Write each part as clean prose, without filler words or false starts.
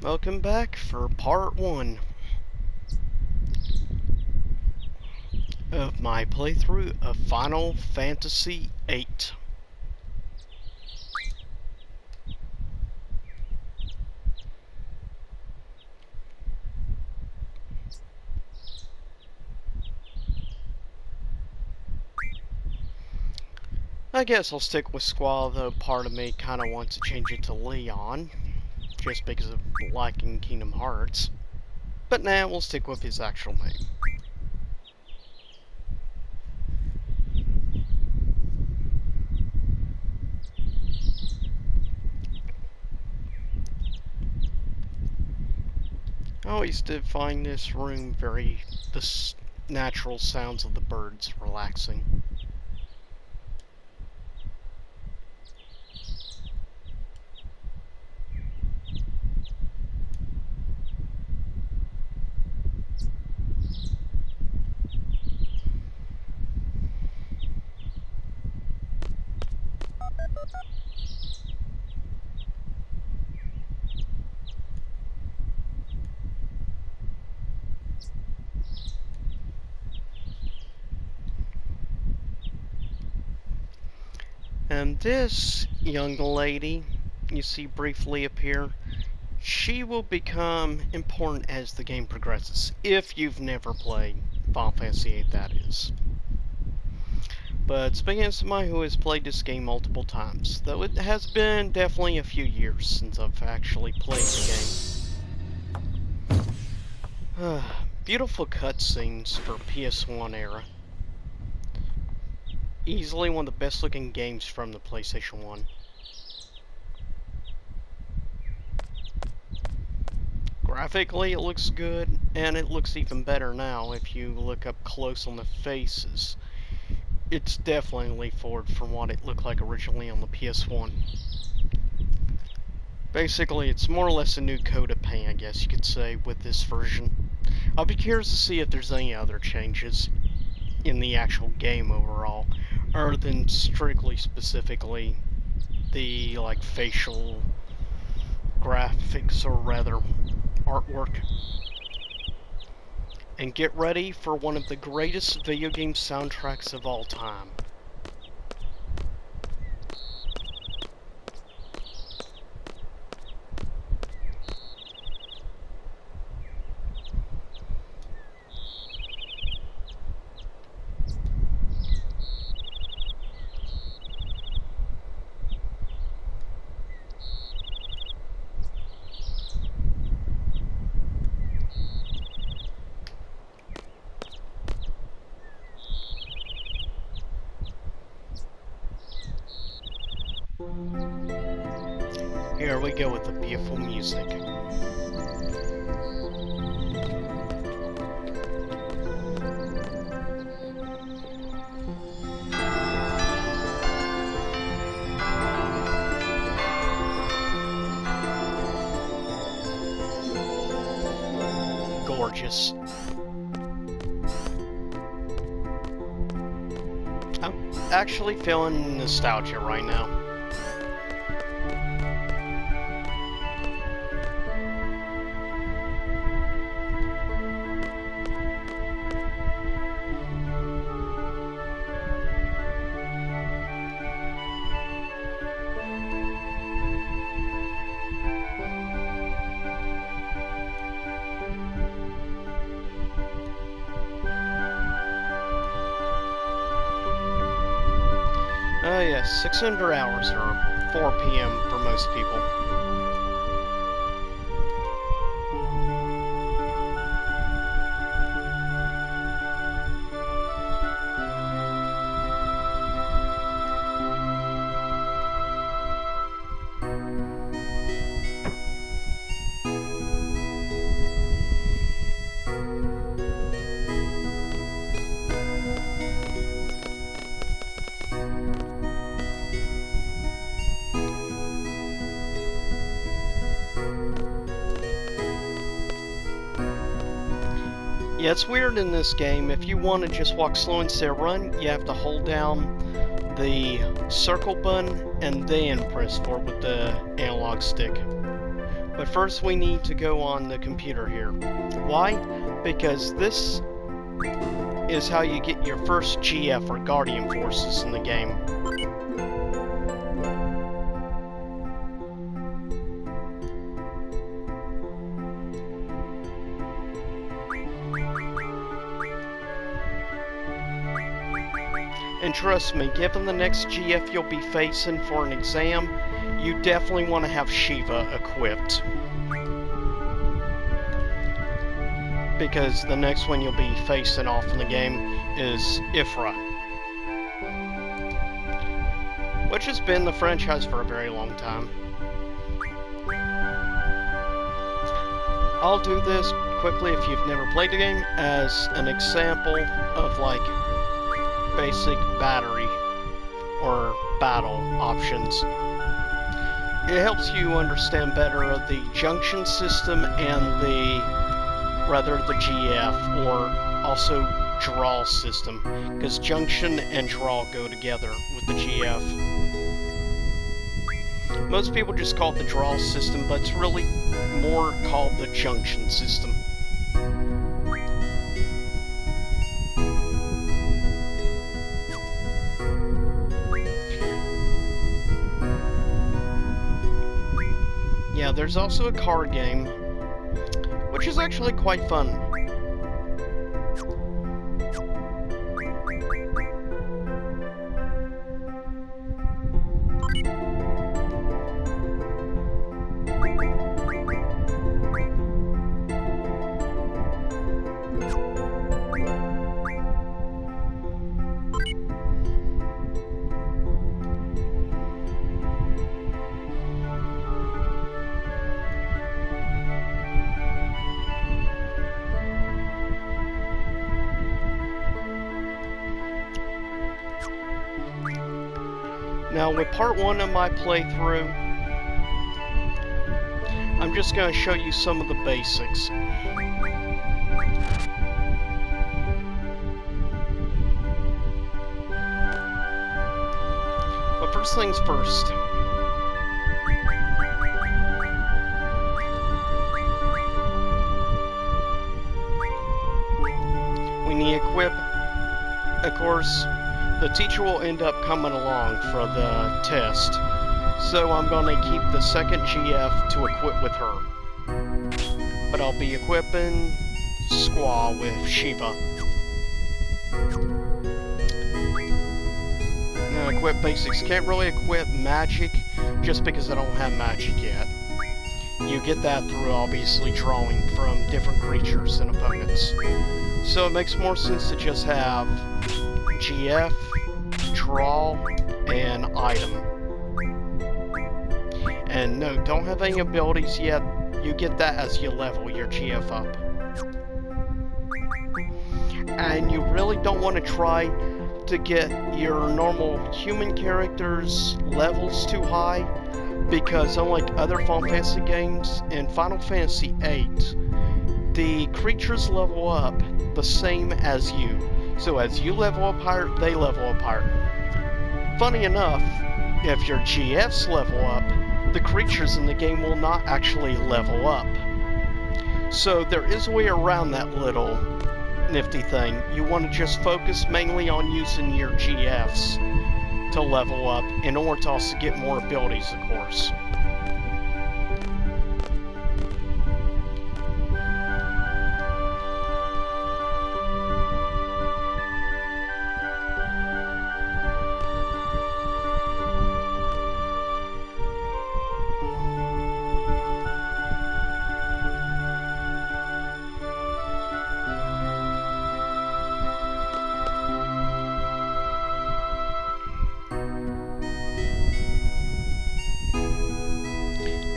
Welcome back for part 1 of my playthrough of Final Fantasy VIII. I guess I'll stick with Squall, though part of me kinda wants to change it to Leon, just because of liking Kingdom Hearts. But nah, we'll stick with his actual name. I always did find this room the natural sounds of the birds relaxing. And this young lady you see briefly appear, she will become important as the game progresses, if you've never played Final Fantasy VIII, that is. But speaking as somebody who has played this game multiple times, though it has been definitely a few years since I've actually played the game. Beautiful cutscenes for PS1 era. Easily one of the best looking games from the PlayStation 1. Graphically it looks good, and it looks even better now if you look up close on the faces. It's definitely a leap forward from what it looked like originally on the PS1. Basically, it's more or less a new coat of paint, I guess you could say, with this version. I'll be curious to see if there's any other changes in the actual game overall, other than specifically the facial graphics, or rather artwork. And get ready for one of the greatest video game soundtracks of all time. Here we go with the beautiful music. Gorgeous. I'm actually feeling nostalgia right now. Oh yes, 600 hours, or 4 p.m. for most people. Yeah, it's weird in this game. If you want to just walk slow instead of run, you have to hold down the circle button and then press forward with the analog stick. But first we need to go on the computer here. Why? Because this is how you get your first GF or Guardian Forces in the game. And trust me, given the next GF you'll be facing for an exam, you definitely want to have Shiva equipped. Because the next one you'll be facing off in the game is Ifra, which has been the franchise for a very long time. I'll do this quickly if you've never played the game as an example of like basic battery or battle options. It helps you understand better of the junction system and the GF, or also draw system, because junction and draw go together with the GF. Most people just call it the draw system, but it's really more called the junction system. Yeah, there's also a card game, which is actually quite fun. Now, with part 1 of my playthrough, I'm just going to show you some of the basics. But first things first. When you equip, of course, the teacher will end up coming along for the test, so I'm going to keep the second GF to equip with her. But I'll be equipping Squaw with Shiva. Now, equip basics. Can't really equip magic just because I don't have magic yet. You get that through obviously drawing from different creatures and opponents. So it makes more sense to just have GF, draw, and item. And no, don't have any abilities yet. You get that as you level your GF up. And you really don't want to try to get your normal human characters' levels too high, because unlike other Final Fantasy games, in Final Fantasy VIII, the creatures level up the same as you. So as you level up higher, they level up higher. Funny enough, if your GFs level up, the creatures in the game will not actually level up. So there is a way around that little nifty thing. You want to just focus mainly on using your GFs to level up in order to also get more abilities, of course.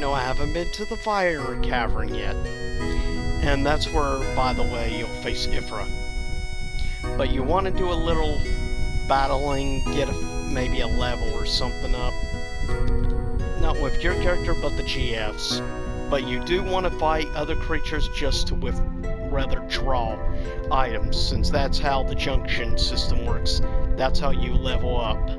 No, I haven't been to the Fire Cavern yet. And that's where, by the way, you'll face Ifra. But you want to do a little battling, get maybe a level or something up. Not with your character, but the GFs. But you do want to fight other creatures just to rather draw items, since that's how the junction system works. That's how you level up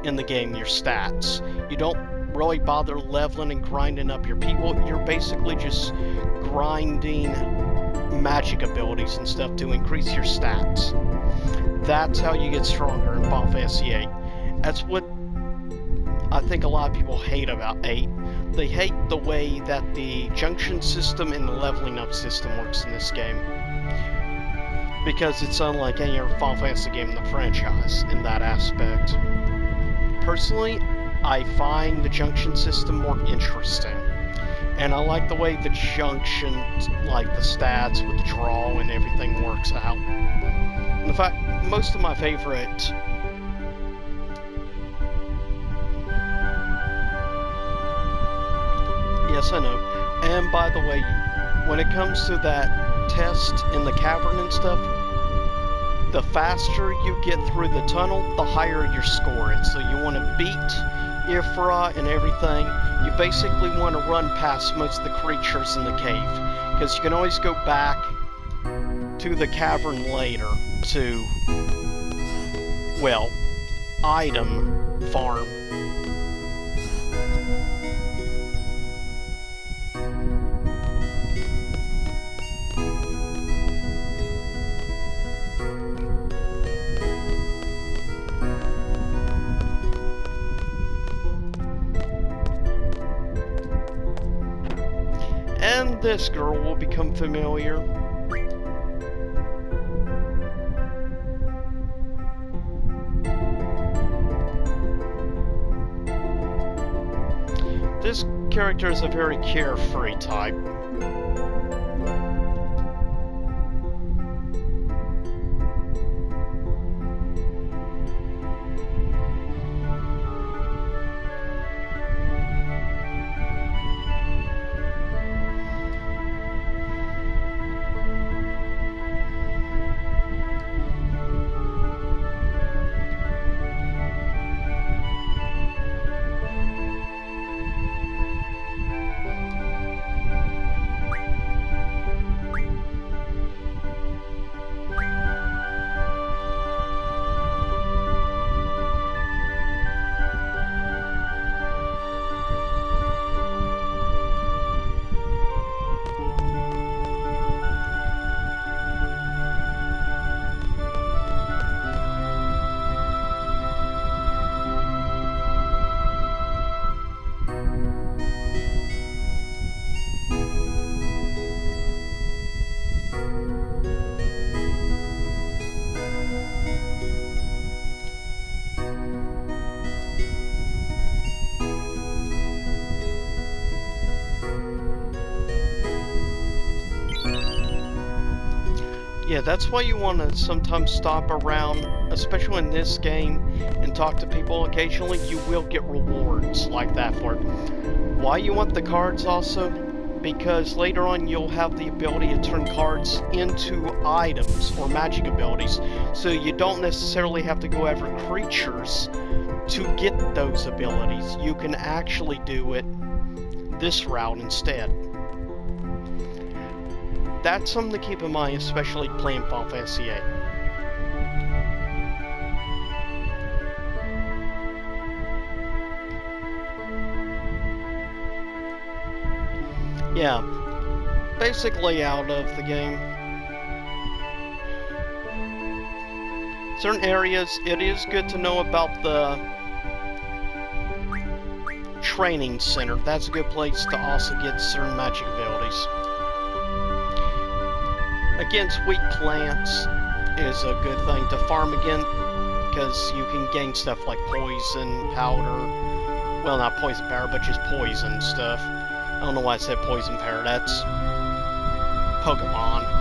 in the game your stats. You don't really bother leveling and grinding up your people. You're basically just grinding magic abilities and stuff to increase your stats. That's how you get stronger in Final Fantasy VIII. That's what I think a lot of people hate about 8. They hate the way that the junction system and the leveling up system works in this game, because it's unlike any other Final Fantasy game in the franchise in that aspect. Personally, I find the junction system more interesting, and I like the way the junction, like the stats with the draw and everything, works out. In fact, most of my favorite Yes, I know. And by the way, when it comes to that test in the cavern and stuff, the faster you get through the tunnel, the higher your score is. So you want to beat Ifra and everything. You basically want to run past most of the creatures in the cave, because you can always go back to the cavern later to, well, item farm. And this girl will become familiar. This character is a very carefree type. Yeah, that's why you want to sometimes stop around, especially in this game, and talk to people occasionally. You will get rewards like that for it. Why you want the cards also? Because later on you'll have the ability to turn cards into items or magic abilities. So you don't necessarily have to go after creatures to get those abilities. You can actually do it this route instead. That's something to keep in mind, especially playing Final Fantasy VIII. Yeah, basic layout of the game. Certain areas, it is good to know about the training center. That's a good place to also get certain magic abilities. Against weak plants is a good thing to farm again, because you can gain stuff like poison powder. Well, not poison powder, but just poison stuff. I don't know why I said poison powder. That's Pokemon.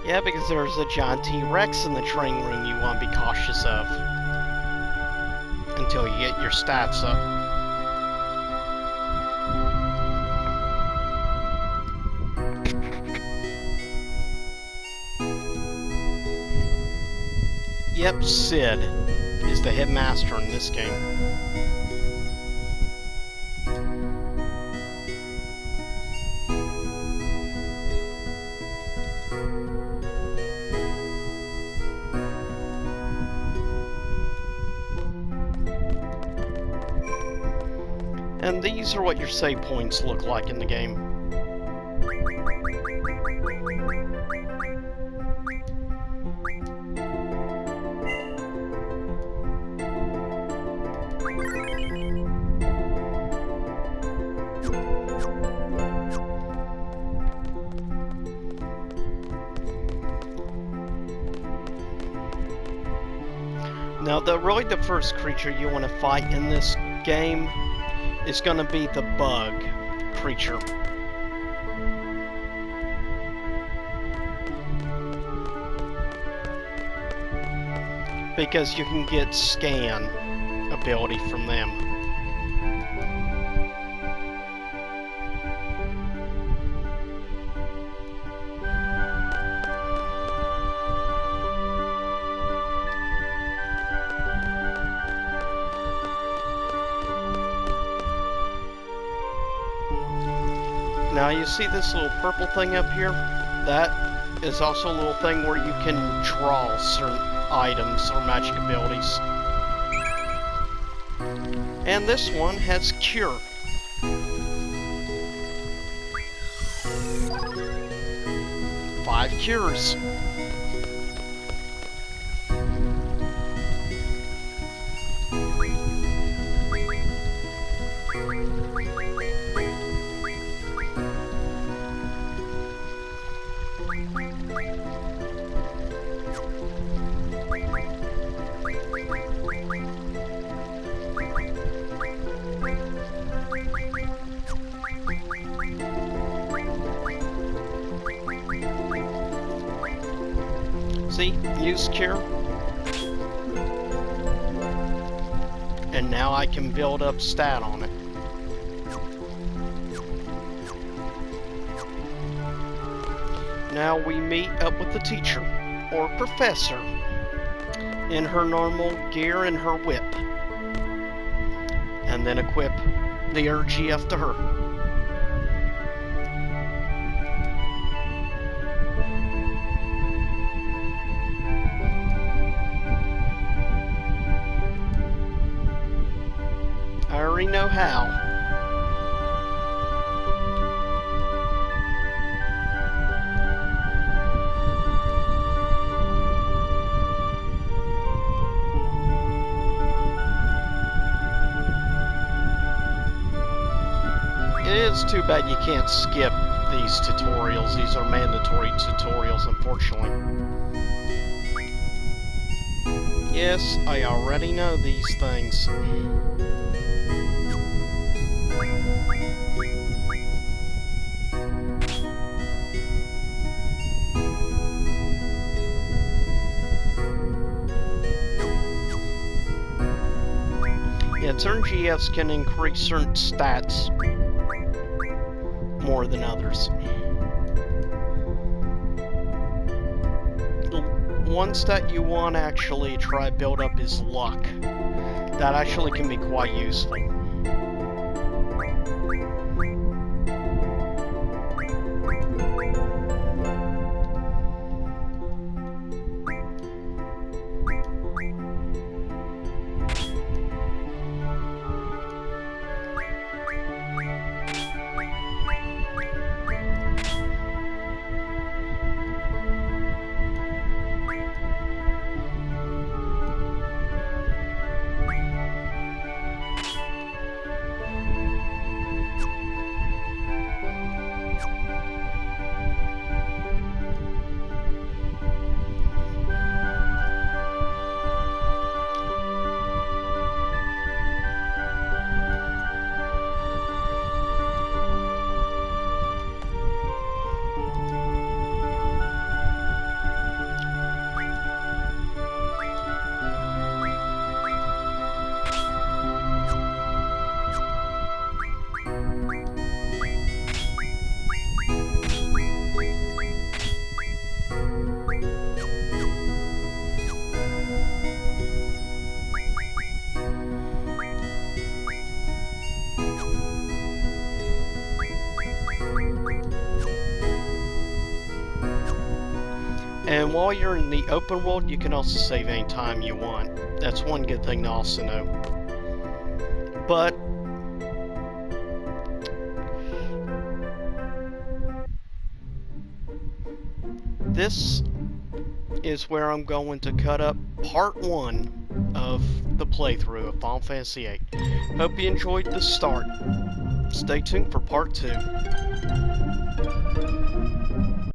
Yeah, because there's a giant T-Rex in the training room you want to be cautious of. Until you get your stats up. Yep, Sid is the headmaster in this game. And these are what your save points look like in the game. Now, really the first creature you want to fight in this game is going to be the bug creature. Because you can get scan ability from them. Now you see this little purple thing up here? That is also a little thing where you can draw certain items or magic abilities. And this one has Cure. Five cures. See, use Cure. And now I can build up stat on it. Now we meet up with the teacher, or professor, in her normal gear and her whip. And then equip the RGF to her. I already know how. It is too bad you can't skip these tutorials. These are mandatory tutorials, unfortunately. Yes, I already know these things. Yeah, certain GFs can increase certain stats more than others. The one stat you want to actually try to build up is luck. That actually can be quite useful. And while you're in the open world, you can also save anytime you want. That's one good thing to also know. But this is where I'm going to cut up part 1 of the playthrough of Final Fantasy VIII. Hope you enjoyed the start. Stay tuned for part 2.